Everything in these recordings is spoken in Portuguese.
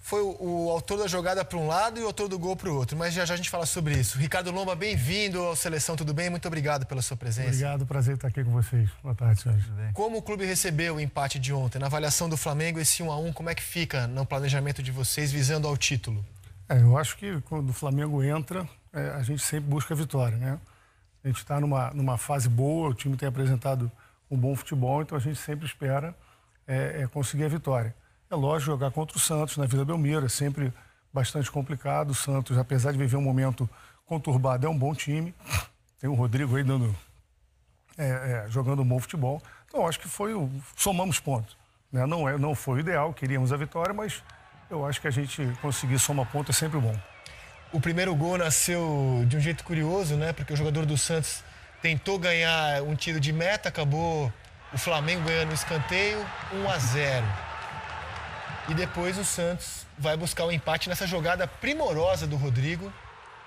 foi o autor da jogada para um lado e o autor do gol para o outro. Mas já a gente fala sobre isso. Ricardo Lomba, bem-vindo ao Seleção, tudo bem? Muito obrigado pela sua presença. Obrigado, prazer estar aqui com vocês. Boa tarde, Sérgio. Como o clube recebeu o empate de ontem? Na avaliação do Flamengo, esse 1-1, como é que fica no planejamento de vocês visando ao título? Eu acho que quando o Flamengo entra, a gente sempre busca a vitória, né? A gente está numa fase boa, o time tem apresentado um bom futebol, então a gente sempre espera conseguir a vitória. É lógico, jogar contra o Santos na Vila Belmiro é sempre bastante complicado. O Santos, apesar de viver um momento conturbado, é um bom time. Tem o Rodrigo aí jogando um bom futebol. Então, acho que somamos pontos, né? Não foi o ideal, queríamos a vitória, mas eu acho que a gente conseguir somar pontos é sempre bom. O primeiro gol nasceu de um jeito curioso, né? Porque o jogador do Santos tentou ganhar um tiro de meta, acabou o Flamengo ganhando o escanteio, 1-0. E depois o Santos vai buscar o empate nessa jogada primorosa do Rodrigo.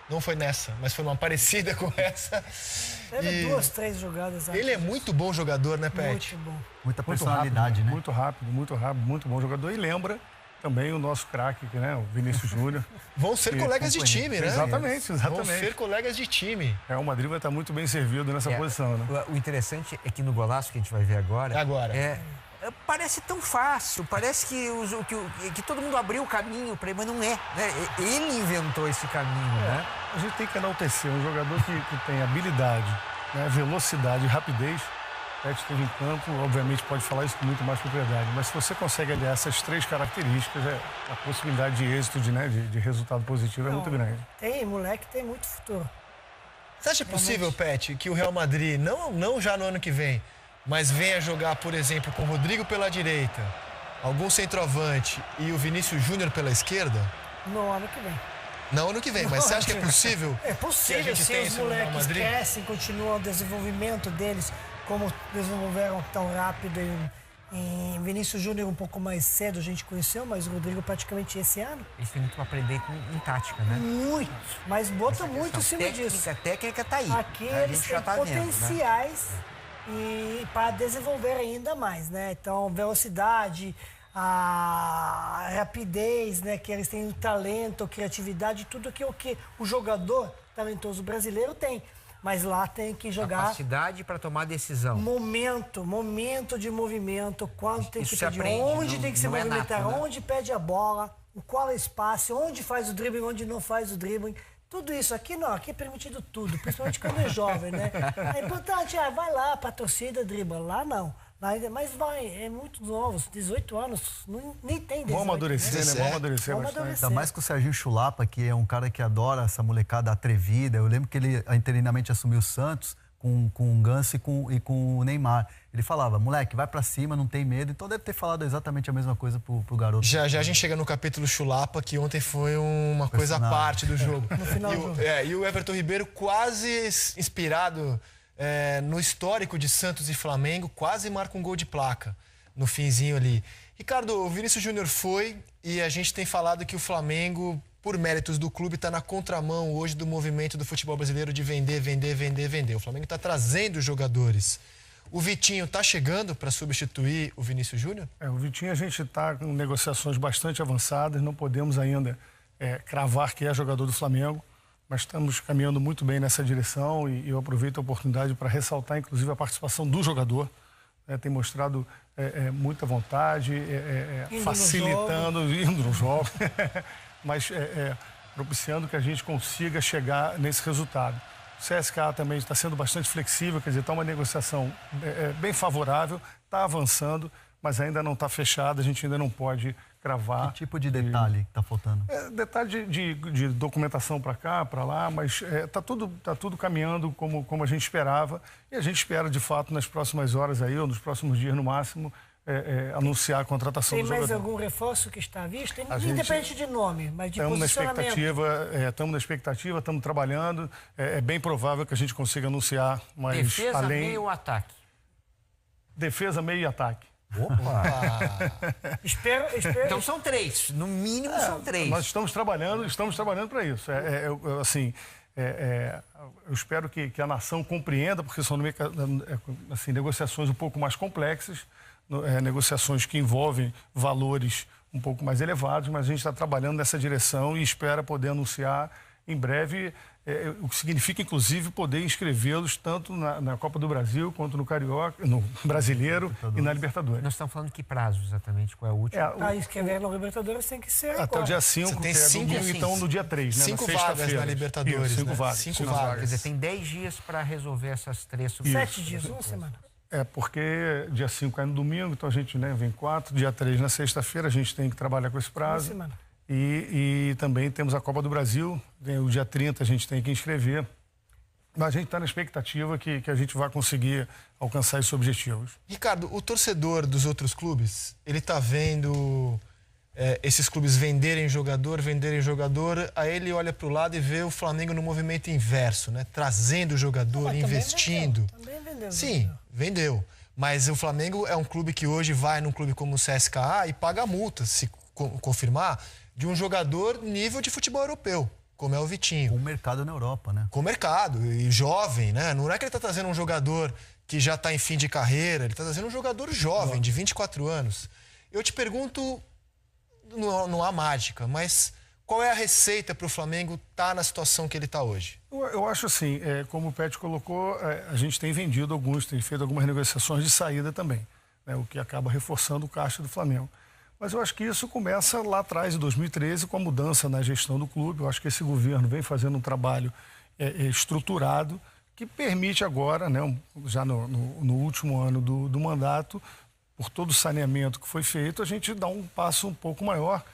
Não foi nessa, mas foi uma parecida com essa. Teve 2, 3 jogadas. Ele é muito bom jogador, né, Pet? Muito bom. Muita personalidade, né? Muito rápido, muito bom jogador. E lembra também o nosso craque, né, o Vinícius Júnior. Vão ser colegas de time, né? Exatamente. Vão ser colegas de time. O Madrid vai estar muito bem servido nessa posição, né? O interessante é que no golaço que a gente vai ver agora... Parece tão fácil, parece que todo mundo abriu o caminho para ele, mas não é, né? Ele inventou esse caminho, né? A gente tem que enaltecer um jogador que tem habilidade, né, velocidade e rapidez. Pet esteve em campo, obviamente pode falar isso com muito mais propriedade, mas se você consegue aliar essas 3 características, a possibilidade de êxito, de resultado positivo é muito grande. Moleque tem muito futuro. Você acha possível, Pet, que o Real Madrid, não já no ano que vem, mas venha jogar, por exemplo, com o Rodrigo pela direita, algum centroavante e o Vinícius Júnior pela esquerda? No ano que vem. Não ano que vem, mas você acha que é possível? É possível, se os moleques crescem, continuam o desenvolvimento deles, como desenvolveram tão rápido em Vinícius Júnior um pouco mais cedo, a gente conheceu, mas o Rodrigo praticamente esse ano. Eles têm muito para aprender em tática, né? Muito, mas bota muito em cima disso. A técnica tá aí. Aqui eles têm potenciais e para desenvolver ainda mais, né? Então, velocidade, a rapidez, né? Que eles têm talento, criatividade, tudo aquilo que o jogador talentoso brasileiro tem. Mas lá tem que jogar... Capacidade para tomar decisão. Momento de movimento, quando tem que pedir, onde tem que se movimentar, onde pede a bola, qual é o espaço, onde faz o dribbling, onde não faz o dribbling. Tudo isso aqui não, aqui é permitido tudo, principalmente quando é jovem, né? É importante, vai lá pra torcida, dribla. Lá não. Mas é muito novos, 18 anos, nem tem 18. Vamos amadurecer, né? Vamos amadurecer bastante. Ainda mais com o Serginho Chulapa, que é um cara que adora essa molecada atrevida. Eu lembro que ele interinamente assumiu o Santos com o Ganso e com o Neymar. Ele falava, moleque, vai pra cima, não tem medo. Então deve ter falado exatamente a mesma coisa pro garoto. Já a gente chega no capítulo Chulapa, que ontem foi uma coisa à parte do jogo. No final do jogo. E o Everton Ribeiro quase inspirado... no histórico de Santos e Flamengo, quase marca um gol de placa no finzinho ali. Ricardo, o Vinícius Júnior foi e a gente tem falado que o Flamengo, por méritos do clube, está na contramão hoje do movimento do futebol brasileiro de vender. O Flamengo está trazendo jogadores. O Vitinho está chegando para substituir o Vinícius Júnior? O Vitinho a gente está com negociações bastante avançadas, não podemos ainda cravar que é jogador do Flamengo. Mas estamos caminhando muito bem nessa direção e eu aproveito a oportunidade para ressaltar, inclusive, a participação do jogador. Tem mostrado muita vontade, facilitando, indo no jogo, mas propiciando que a gente consiga chegar nesse resultado. O CSKA também está sendo bastante flexível, quer dizer, está uma negociação bem favorável, está avançando, mas ainda não está fechada, a gente ainda não pode cravar. Que tipo de detalhe está faltando? Detalhe de documentação para cá, para lá, mas tá tudo caminhando como a gente esperava e a gente espera, de fato, nas próximas horas aí, ou nos próximos dias no máximo, anunciar a contratação do jogador. Tem mais algum reforço que está à vista? Independente de nome, mas de posicionamento. Estamos na expectativa, estamos trabalhando. É bem provável que a gente consiga anunciar, mas defesa, meio ou ataque? Defesa, meio e ataque. Opa! Espero. Então são 3, no mínimo são 3. Nós estamos trabalhando para isso. Eu espero que a nação compreenda, porque são negociações um pouco mais complexas, negociações que envolvem valores um pouco mais elevados, mas a gente está trabalhando nessa direção e espera poder anunciar em breve, o que significa, inclusive, poder inscrevê-los tanto na Copa do Brasil quanto no Carioca, no Brasileiro e na Libertadores. Nós estamos falando que prazo exatamente? Qual é o último? Para inscrever na Libertadores tem que ser agora. Até o dia 5, que é domingo, então no dia 3, né? 5 vagas na Libertadores. 5 vagas. 5 vagas. Quer dizer, tem 10 dias para resolver essas 3 7 dias, uma semana. Porque dia 5 é no domingo, então a gente vem 4, dia 3 na sexta-feira, a gente tem que trabalhar com esse prazo. Uma semana. E também temos a Copa do Brasil, o dia 30 a gente tem que inscrever. Mas a gente está na expectativa que a gente vai conseguir alcançar esses objetivos. Ricardo, o torcedor dos outros clubes, ele está vendo esses clubes venderem jogador, aí ele olha para o lado e vê o Flamengo no movimento inverso, né? Trazendo o jogador, investindo. Também vendeu. Sim, vendeu. Mas o Flamengo é um clube que hoje vai num clube como o CSKA e paga multa, se confirmar, de um jogador nível de futebol europeu, como é o Vitinho. Com mercado na Europa, né? Com mercado, e jovem, né? Não é que ele está trazendo um jogador que já está em fim de carreira, ele está trazendo um jogador jovem, de 24 anos. Eu te pergunto, não há mágica, mas qual é a receita para o Flamengo estar na situação que ele está hoje? Eu acho assim, como o Pet colocou, a gente tem vendido alguns, tem feito algumas negociações de saída também, né? O que acaba reforçando o caixa do Flamengo. Mas eu acho que isso começa lá atrás, em 2013, com a mudança na gestão do clube. Eu acho que esse governo vem fazendo um trabalho estruturado que permite agora, né, já no último ano do mandato, por todo o saneamento que foi feito, a gente dá um passo um pouco maior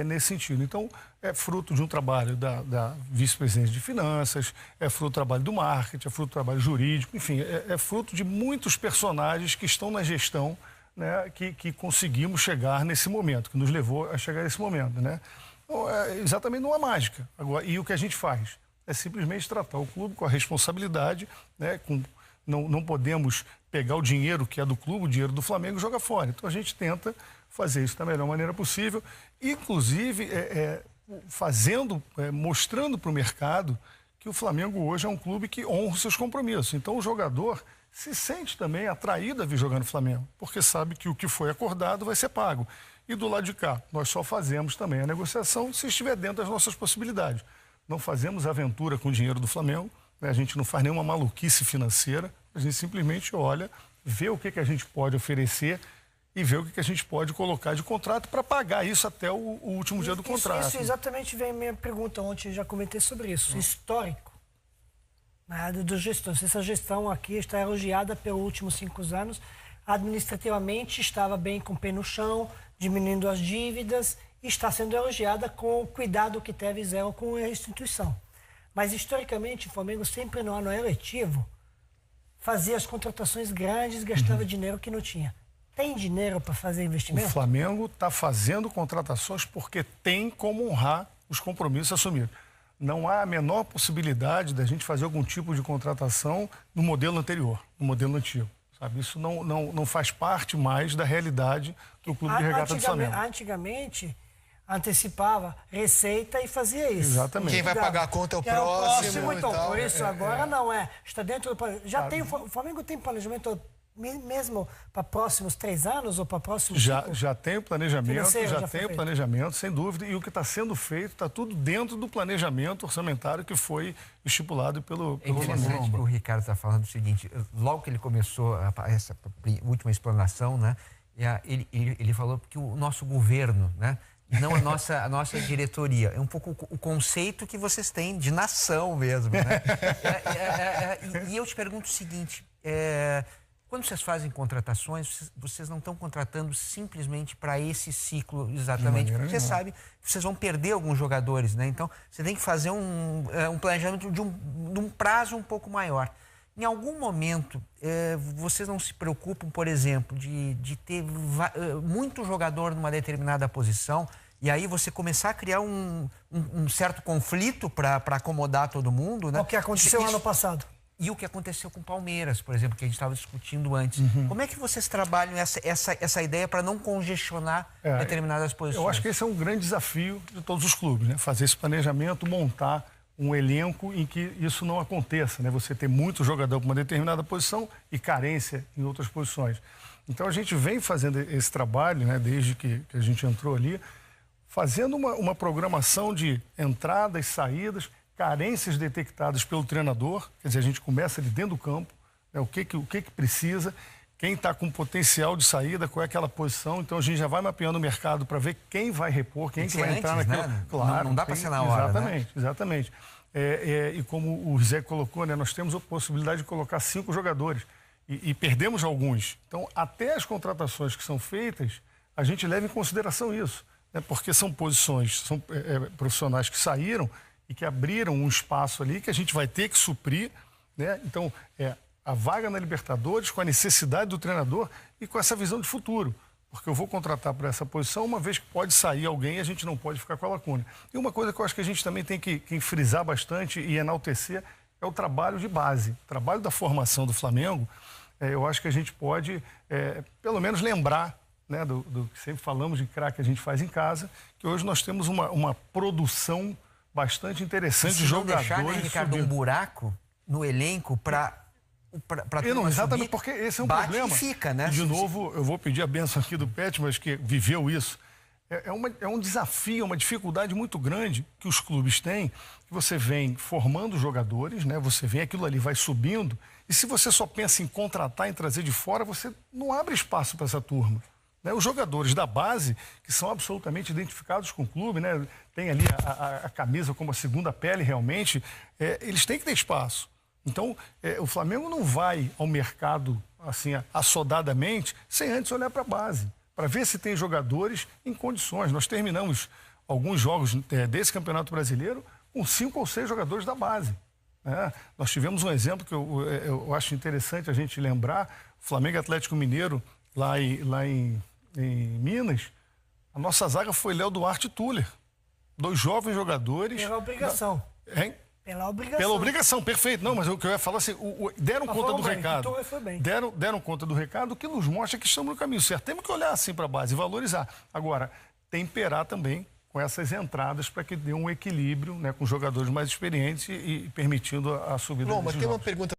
nesse sentido. Então, é fruto de um trabalho da vice-presidência de finanças, é fruto do trabalho do marketing, é fruto do trabalho jurídico, enfim, é fruto de muitos personagens que estão na gestão, né, que conseguimos chegar nesse momento, que nos levou a chegar nesse momento, né? Então, exatamente não há mágica. Agora, e o que a gente faz? É simplesmente tratar o clube com a responsabilidade, né? Não podemos pegar o dinheiro que é do clube, o dinheiro do Flamengo, e jogar fora. Então a gente tenta fazer isso da melhor maneira possível, inclusive mostrando para o mercado que o Flamengo hoje é um clube que honra os seus compromissos. Então o jogador se sente também atraído a vir jogar no Flamengo, porque sabe que o que foi acordado vai ser pago. E do lado de cá, nós só fazemos também a negociação se estiver dentro das nossas possibilidades. Não fazemos aventura com o dinheiro do Flamengo, né? A gente não faz nenhuma maluquice financeira, a gente simplesmente olha, vê o que a gente pode oferecer e vê o que a gente pode colocar de contrato para pagar isso até o último dia do contrato. Isso exatamente vem a minha pergunta ontem, eu já comentei sobre isso, histórico. Na área do gestor. Essa gestão aqui está elogiada pelos últimos 5 anos. Administrativamente estava bem com o pé no chão, diminuindo as dívidas e está sendo elogiada com o cuidado que teve Zé com a instituição. Mas, historicamente, o Flamengo sempre no ano eletivo fazia as contratações grandes, gastava dinheiro que não tinha. Tem dinheiro para fazer investimento? O Flamengo está fazendo contratações porque tem como honrar os compromissos assumidos. Não há a menor possibilidade da gente fazer algum tipo de contratação no modelo anterior, no modelo antigo. Sabe? Isso não faz parte mais da realidade do Clube de Regata do Flamengo. Antigamente, antecipava receita e fazia isso. Exatamente. Quem vai pagar a conta é o próximo. Então, por isso agora não é. Está dentro do o Flamengo tem planejamento mesmo para próximos 3 anos ou para próximos 5? Já tem o planejamento, já tem o planejamento, sem dúvida. E o que está sendo feito está tudo dentro do planejamento orçamentário que foi estipulado pelo Flamengo. O Ricardo está falando o seguinte, logo que ele começou essa última explanação, né, ele falou que o nosso governo, né, não a nossa diretoria. É um pouco o conceito que vocês têm de nação mesmo, né? E eu te pergunto o seguinte, quando vocês fazem contratações, vocês não estão contratando simplesmente para esse ciclo exatamente, porque você sabe que vocês vão perder alguns jogadores, né? Então, você tem que fazer um planejamento de um prazo um pouco maior. Em algum momento, vocês não se preocupam, por exemplo, de ter muito jogador numa determinada posição e aí você começar a criar um certo conflito para acomodar todo mundo, né? O que aconteceu ano passado. E o que aconteceu com o Palmeiras, por exemplo, que a gente estava discutindo antes. Como é que vocês trabalham essa ideia para não congestionar determinadas posições? Eu acho que esse é um grande desafio de todos os clubes, né? Fazer esse planejamento, montar um elenco em que isso não aconteça, né? Você ter muito jogador para uma determinada posição e carência em outras posições. Então a gente vem fazendo esse trabalho, né, desde que a gente entrou ali, fazendo uma programação de entradas, saídas, carências detectadas pelo treinador, quer dizer, a gente começa ali dentro do campo, né, o que precisa, quem está com potencial de saída, qual é aquela posição. Então a gente já vai mapeando o mercado para ver quem vai repor, quem que vai entrar naquilo. Né? Claro, não dá para ser na hora, exatamente, né? Exatamente. E como o Zé colocou, né, nós temos a possibilidade de colocar 5 jogadores e perdemos alguns. Então, até as contratações que são feitas, a gente leva em consideração isso, né, porque são posições, são profissionais que saíram e que abriram um espaço ali que a gente vai ter que suprir, né? Então, a vaga na Libertadores com a necessidade do treinador e com essa visão de futuro. Porque eu vou contratar para essa posição, uma vez que pode sair alguém, a gente não pode ficar com a lacuna. E uma coisa que eu acho que a gente também tem que frisar bastante e enaltecer é o trabalho de base. O trabalho da formação do Flamengo, eu acho que a gente pode, pelo menos, lembrar, né, do que sempre falamos de craque que a gente faz em casa, que hoje nós temos uma produção bastante interessante de jogadores. Deixar, né, Ricardo, um buraco no elenco para exatamente, porque esse é um problema. Fica, né? De novo, eu vou pedir a bênção aqui do Pet, mas que viveu isso. É um desafio, uma dificuldade muito grande que os clubes têm, que você vem formando jogadores, né? Você vem, aquilo ali vai subindo, e se você só pensa em contratar, em trazer de fora, você não abre espaço para essa turma. Né? Os jogadores da base, que são absolutamente identificados com o clube, né? Tem ali a camisa como a segunda pele realmente, eles têm que ter espaço. Então, o Flamengo não vai ao mercado assim assodadamente sem antes olhar para a base, para ver se tem jogadores em condições. Nós terminamos alguns jogos desse Campeonato Brasileiro com 5 ou 6 jogadores da base. Né? Nós tivemos um exemplo que eu acho interessante a gente lembrar, Flamengo e Atlético Mineiro, lá em Minas, a nossa zaga foi Léo Duarte e Tuller. 2 jovens jogadores. Pela obrigação. Hein? Pela obrigação. Pela obrigação, perfeito. Não, mas o que eu ia falar assim, deram conta do recado. Deram conta do recado, que nos mostra que estamos no caminho certo. Temos que olhar assim para a base e valorizar. Agora, temperar também com essas entradas para que dê um equilíbrio, né, com jogadores mais experientes e permitindo a subida Bom, mas desses tem uma jogos. pergunta